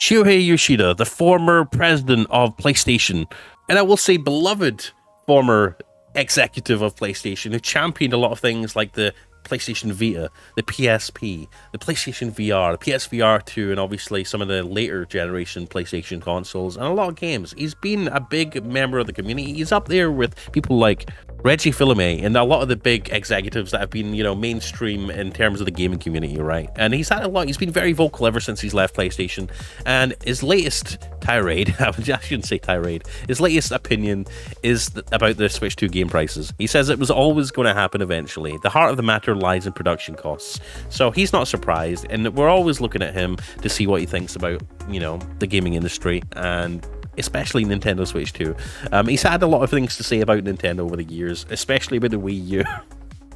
Shuhei Yoshida, the former president of PlayStation, and I will say beloved former executive of PlayStation, who championed a lot of things like the PlayStation Vita, the PSP, the PlayStation VR, the PSVR 2, and obviously some of the later generation PlayStation consoles, and a lot of games. He's been a big member of the community. He's up there with people like Reggie Fils-Aimé and a lot of the big executives that have been, mainstream in terms of the gaming community, right? And he's had a lot. He's been very vocal ever since he's left PlayStation. And his latest tirade, I shouldn't say tirade, his latest opinion is about the Switch 2 game prices. He says it was always going to happen eventually. The heart of the matter lies in production costs. So he's not surprised, and we're always looking at him to see what he thinks about, the gaming industry, and especially Nintendo Switch 2. He's had a lot of things to say about Nintendo over the years, especially about the Wii U.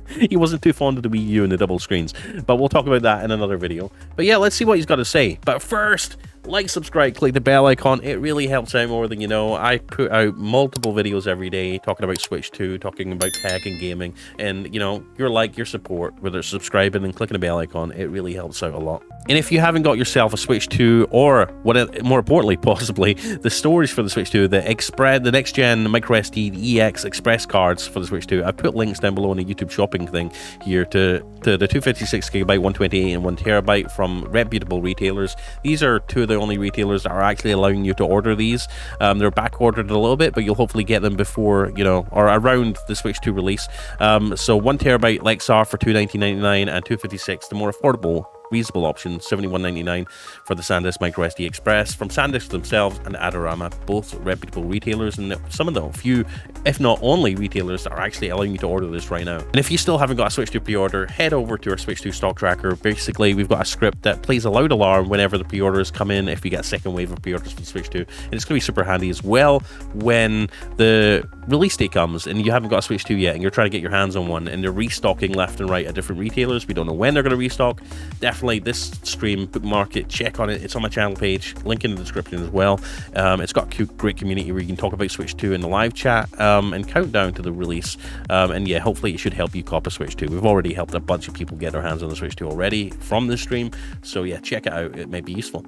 He wasn't too fond of the Wii U and the double screens, but we'll talk about that in another video. But yeah, let's see what he's got to say. But first, like, subscribe, click the bell icon. It really helps out more than you know. I put out multiple videos every day talking about Switch 2, talking about tech and gaming, and your support, whether it's subscribing and clicking the bell icon, it really helps out a lot. And if you haven't got yourself a Switch 2, or what, more importantly, possibly the storage for the Switch 2, the next gen microSD, the EX Express cards for the Switch 2, I put links down below in the YouTube shopping thing here to the 256GB, 128 and 1TB from reputable retailers. These are two of the only retailers that are actually allowing you to order these. They're back ordered a little bit, but you'll hopefully get them before, or around the Switch 2 release. So 1TB Lexar for $299.99 and 256, the more affordable reasonable option, $71.99 for the SanDisk microSD Express from SanDisk themselves and Adorama, both reputable retailers, and some of the few, if not only, retailers that are actually allowing you to order this right now. And if you still haven't got a Switch 2 pre-order, head over to our Switch 2 stock tracker. Basically, we've got a script that plays a loud alarm whenever the pre-orders come in, if you get a second wave of pre-orders for the Switch 2, and it's going to be super handy as well when the release date comes and you haven't got a Switch 2 yet and you're trying to get your hands on one and they're restocking left and right at different retailers. We don't know when they're going to restock. Definitely this stream, bookmark it, check on it. It's on my channel page, link in the description as well. It's got a great community where you can talk about Switch 2 in the live chat and countdown to the release. And yeah, hopefully it should help you cop a Switch 2. We've already helped a bunch of people get their hands on the Switch 2 already from this stream. So yeah, check it out. It may be useful.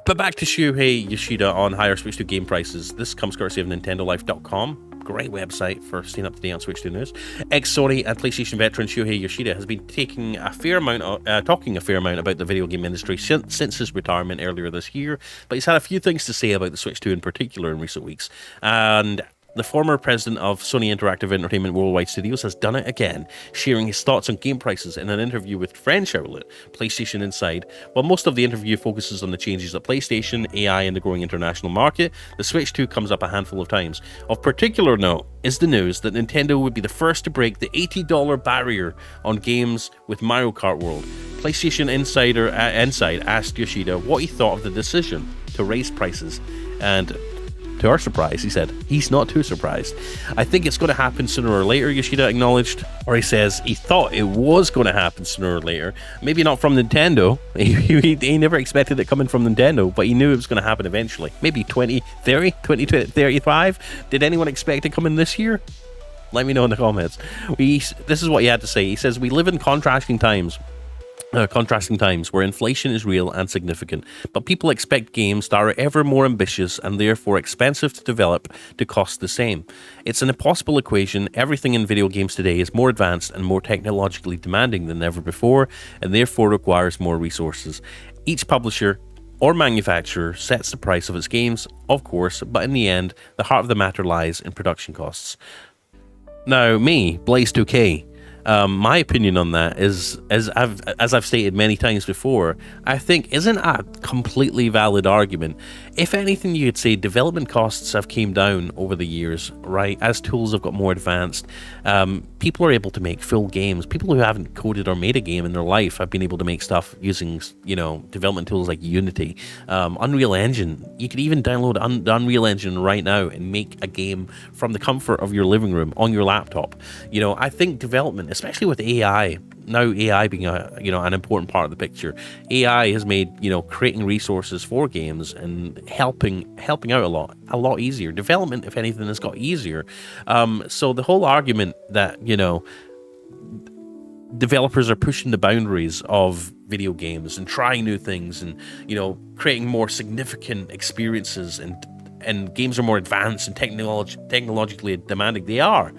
But back to Shuhei Yoshida on higher Switch 2 game prices. This comes courtesy of NintendoLife.com. Great website for staying up to date on Switch 2 news. Ex-Sony and PlayStation veteran Shuhei Yoshida has been talking a fair amount about the video game industry since his retirement earlier this year, but he's had a few things to say about the Switch 2 in particular in recent weeks. And the former president of Sony Interactive Entertainment Worldwide Studios has done it again, sharing his thoughts on game prices in an interview with French outlet PlayStation Inside. While most of the interview focuses on the changes at PlayStation, AI, and the growing international market, the Switch 2 comes up a handful of times. Of particular note is the news that Nintendo would be the first to break the $80 barrier on games with Mario Kart World. PlayStation Inside asked Yoshida what he thought of the decision to raise prices, and to our surprise, he said he's not too surprised. I think it's going to happen sooner or later, Yoshida acknowledged. Or he says he thought it was going to happen sooner or later. Maybe not from Nintendo. He never expected it coming from Nintendo, but he knew it was going to happen eventually. Maybe 2035? Did anyone expect it coming this year? Let me know in the comments. This is what he had to say. He says, "We live in contrasting times where inflation is real and significant, but people expect games that are ever more ambitious and therefore expensive to develop to cost the same. It's an impossible equation. Everything in video games today is more advanced and more technologically demanding than ever before, and therefore requires more resources. Each publisher or manufacturer sets the price of its games, of course, but in the end, the heart of the matter lies in production costs." Now, me, Blaze2K, my opinion on that is, as I've stated many times before, I think isn't a completely valid argument. If anything, you could say development costs have came down over the years, right? As tools have got more advanced, people are able to make full games. People who haven't coded or made a game in their life have been able to make stuff using, development tools like Unity, Unreal Engine. You could even download the Unreal Engine right now and make a game from the comfort of your living room on your laptop. I think development, especially with AI, now AI being an important part of the picture, AI has made creating resources for games and helping out a lot easier. Development, if anything, has got easier. So the whole argument that developers are pushing the boundaries of video games and trying new things and, you know, creating more significant experiences, and games are more advanced and technologically demanding. They are,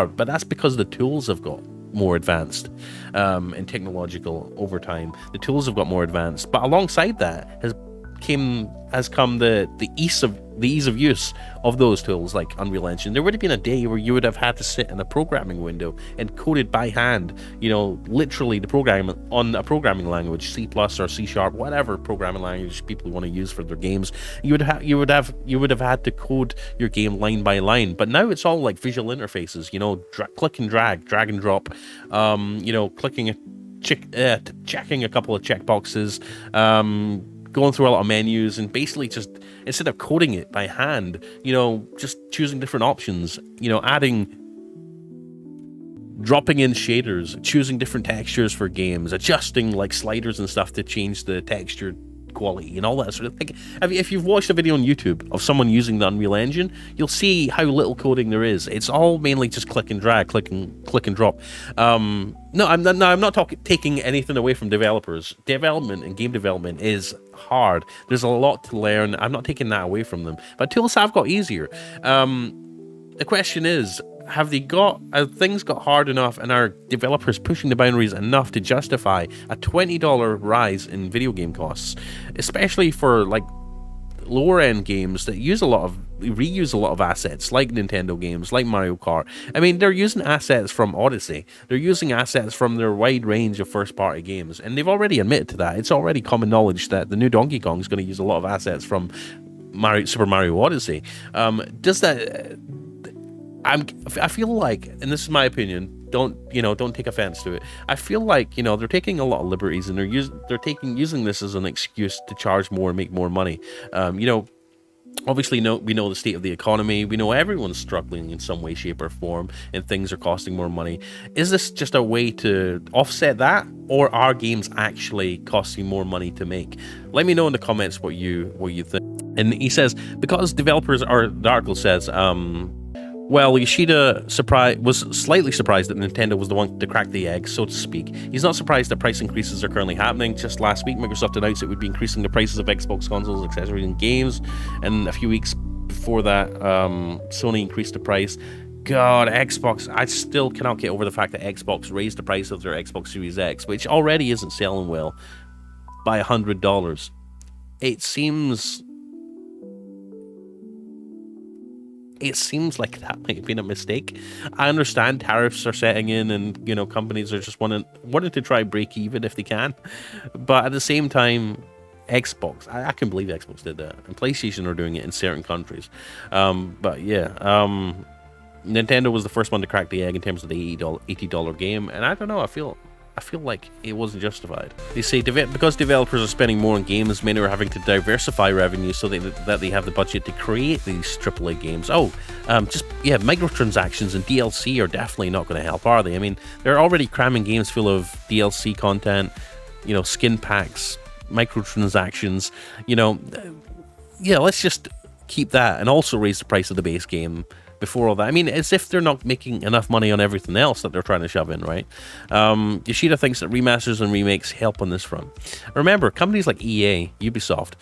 but that's because the tools have got more advanced and technological over time. The tools have got more advanced, but alongside that has come the ease of use of those tools like Unreal Engine. There would have been a day where you would have had to sit in a programming window and code it by hand, you know, literally the program on a programming language, C+ or C#, whatever programming language people want to use for their games. You would have had to code your game line by line. But now it's all like visual interfaces, you know, click and drag and drop, you know, checking a couple of checkboxes, going through a lot of menus, and basically just, instead of coding it by hand, you know, just choosing different options, you know, dropping in shaders, choosing different textures for games, adjusting like sliders and stuff to change the texture quality and all that sort of thing. If you've watched a video on YouTube of someone using the Unreal Engine, you'll see how little coding there is. It's all mainly just click and drag, click and drop. No, I'm not taking anything away from developers. Development and game development is hard. There's a lot to learn. I'm not taking that away from them, but tools have got easier. The question is, have things got hard enough, and are developers pushing the boundaries enough to justify a $20 rise in video game costs, especially for like lower end games that reuse a lot of assets, like Nintendo games, like Mario Kart. I mean, they're using assets from Odyssey. They're using assets from their wide range of first party games, and they've already admitted to that. It's already common knowledge that the new Donkey Kong is going to use a lot of assets from Super Mario Odyssey. I feel like, and this is my opinion, don't take offense to it, I feel like, you know, they're taking a lot of liberties, and they're using this as an excuse to charge more and make more money. You know, obviously, we know the state of the economy. We know everyone's struggling in some way, shape, or form, and things are costing more money. Is this just a way to offset that, or are games actually costing more money to make? Let me know in the comments what you think. And he says, because developers are, the article says, well, Yoshida was slightly surprised that Nintendo was the one to crack the egg, so to speak. He's not surprised that price increases are currently happening. Just last week, Microsoft announced it would be increasing the prices of Xbox consoles, accessories, and games. And a few weeks before that, Sony increased the price. God, Xbox, I still cannot get over the fact that Xbox raised the price of their Xbox Series X, which already isn't selling well, by $100. It seems like that might have been a mistake. I understand tariffs are setting in, and, you know, companies are just wanting to try break even if they can. But at the same time, Xbox, I can believe Xbox did that, and PlayStation are doing it in certain countries. But yeah, Nintendo was the first one to crack the egg in terms of the $80 game, and I don't know, I feel like it wasn't justified. They say because developers are spending more on games, many are having to diversify revenue so that they have the budget to create these AAA games. Microtransactions and DLC are definitely not going to help, are they? I mean, they're already cramming games full of DLC content, you know, skin packs, microtransactions, you know. Yeah, let's just keep that and also raise the price of the base game before all that. I mean, as if they're not making enough money on everything else that they're trying to shove in, right? Yoshida thinks that remasters and remakes help on this front. Remember, companies like EA, Ubisoft,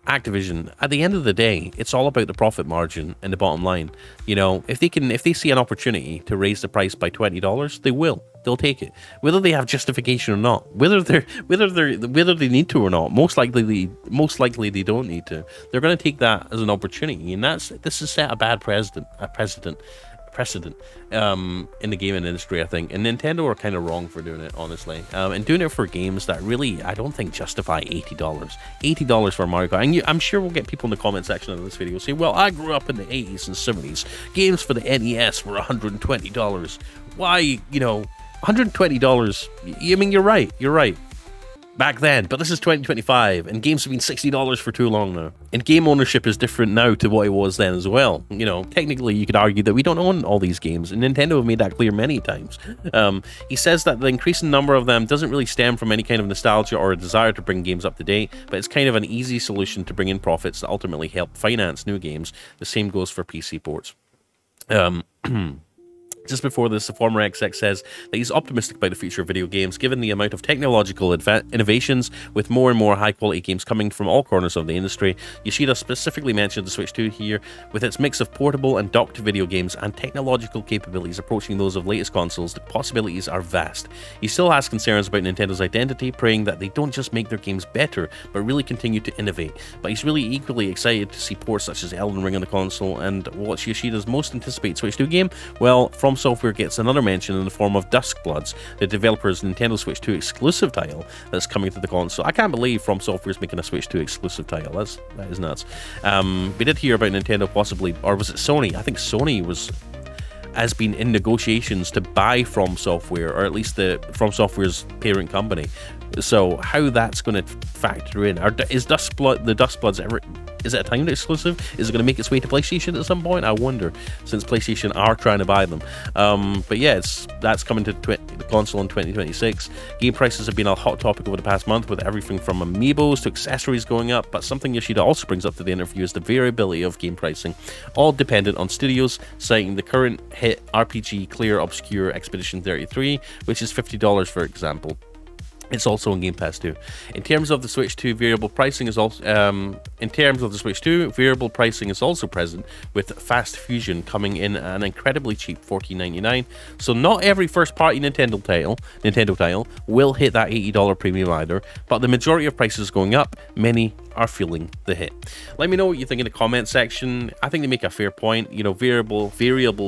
Activision, at the end of the day, it's all about the profit margin and the bottom line. You know, if they see an opportunity to raise the price by $20, they will. They'll take it, whether they have justification or not, whether they need to or not. Most likely they don't need to. They're going to take that as an opportunity, and this has set a bad precedent in the gaming industry, I think. And Nintendo are kind of wrong for doing it, honestly, and doing it for games that really I don't think justify $80 for Mario Kart. And I'm sure we'll get people in the comment section of this video say, well, I grew up in the 80s and 70s, games for the NES were $120. Why, you know, $120? I mean, you're right back then, but this is 2025, and games have been $60 for too long now, and game ownership is different now to what it was then as well. You know, technically you could argue that we don't own all these games, and Nintendo have made that clear many times. He says that the increasing number of them doesn't really stem from any kind of nostalgia or a desire to bring games up to date, but it's kind of an easy solution to bring in profits that ultimately help finance new games. The same goes for PC ports. Just before this, the former exec says that he's optimistic about the future of video games, given the amount of technological innovations, with more and more high-quality games coming from all corners of the industry. Yoshida specifically mentioned the Switch 2 here, with its mix of portable and docked video games and technological capabilities approaching those of latest consoles. The possibilities are vast. He still has concerns about Nintendo's identity, praying that they don't just make their games better, but really continue to innovate. But he's really equally excited to see ports such as Elden Ring on the console. And what's Yoshida's most anticipated Switch 2 game? Well, From Software gets another mention in the form of Duskbloods, the developer's Nintendo Switch 2 exclusive title that's coming to the console. I can't believe From Software's making a Switch 2 exclusive title. That is nuts. We did hear about Nintendo possibly, or was it Sony? I think Sony has been in negotiations to buy From Software, or at least the From Software's parent company. So how that's going to factor in? Is the Duskbloods ever? Is it a timed exclusive? Is it going to make its way to PlayStation at some point? I wonder, since PlayStation are trying to buy them. But yeah, that's coming to the console in 2026. Game prices have been a hot topic over the past month, with everything from amiibos to accessories going up. But something Yoshida also brings up to the interview is the variability of game pricing, all dependent on studios, citing the current hit RPG Clear Obscure Expedition 33, which is $50 for example. It's also on Game Pass too. In terms of the Switch 2, variable pricing is also present, with Fast Fusion coming in at an incredibly cheap $14.99. So not every first-party Nintendo title will hit that $80 premium either, but the majority of prices going up. Many are feeling the hit. Let me know what you think in the comment section. I think they make a fair point. You know, variable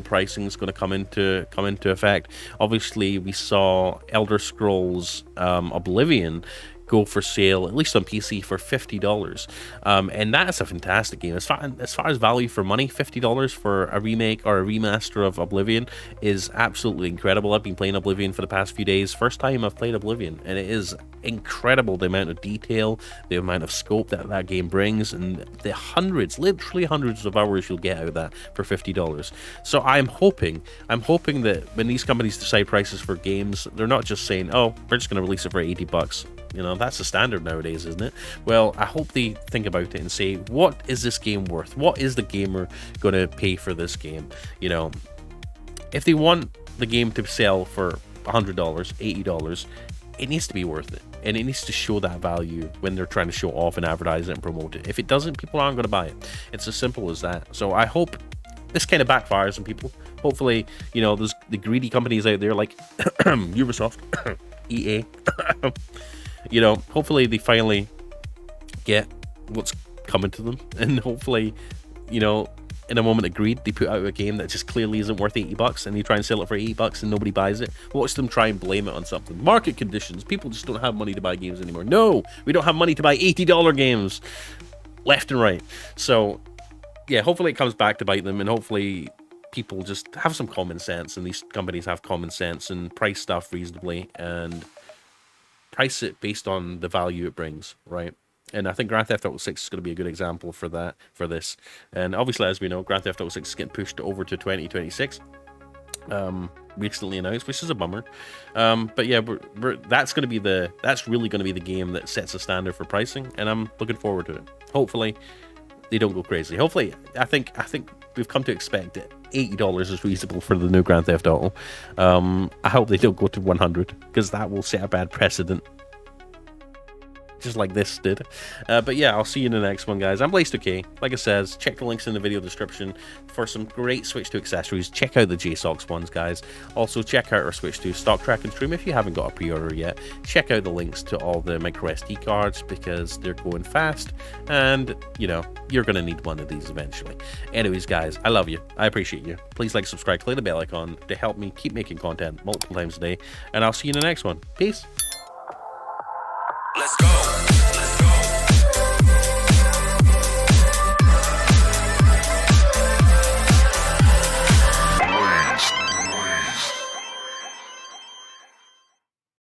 pricing is going to come into effect. Obviously, we saw Elder Scrolls Oblivion go for sale, at least on PC, for $50, and that's a fantastic game. As far as value for money, $50 for a remake or a remaster of Oblivion is absolutely incredible. I've been playing Oblivion for the past few days. First time I've played Oblivion, and it is incredible, the amount of detail, the amount of scope that game brings, and the literally hundreds of hours you'll get out of that for $50. So I'm hoping that when these companies decide prices for games, they're not just saying, oh, we're just going to release it for $80. You know, that's the standard nowadays, isn't it? Well, I hope they think about it and say, what is this game worth? What is the gamer going to pay for this game? You know, if they want the game to sell for $100, $80, it needs to be worth it. And it needs to show that value when they're trying to show off and advertise it and promote it. If it doesn't, people aren't going to buy it. It's as simple as that. So I hope this kind of backfires on people. Hopefully, you know, there's the greedy companies out there like Ubisoft, EA, you know, hopefully they finally get what's coming to them, and hopefully, you know, in a moment of greed, they put out a game that just clearly isn't worth $80, and they try and sell it for $80 and nobody buys it. Watch them try and blame it on something. Market conditions. People just don't have money to buy games anymore. No, we don't have money to buy $80 games left and right. So yeah, hopefully it comes back to bite them, and hopefully people just have some common sense, and these companies have common sense and price stuff reasonably and price it based on the value it brings, right? And I think Grand Theft Auto 6 is going to be a good example for this. And obviously, as we know, Grand Theft Auto 6 is getting pushed over to 2026. Recently announced, which is a bummer. But yeah, that's really going to be the game that sets a standard for pricing, and I'm looking forward to it. Hopefully, they don't go crazy. Hopefully, I think we've come to expect it. $80 is reasonable for the new Grand Theft Auto. I hope they don't go to 100, because that will set a bad precedent, just like this did. But yeah, I'll see you in the next one, guys. I'm Blaze2K. Like I says, check the links in the video description for some great Switch 2 accessories. Check out the JSOX ones, guys. Also, check out our Switch 2 stock track and stream if you haven't got a pre-order yet. Check out the links to all the microSD cards, because they're going fast, and, you know, you're going to need one of these eventually. Anyways, guys, I love you. I appreciate you. Please like, subscribe, click the bell icon to help me keep making content multiple times a day, and I'll see you in the next one. Peace. Let's go.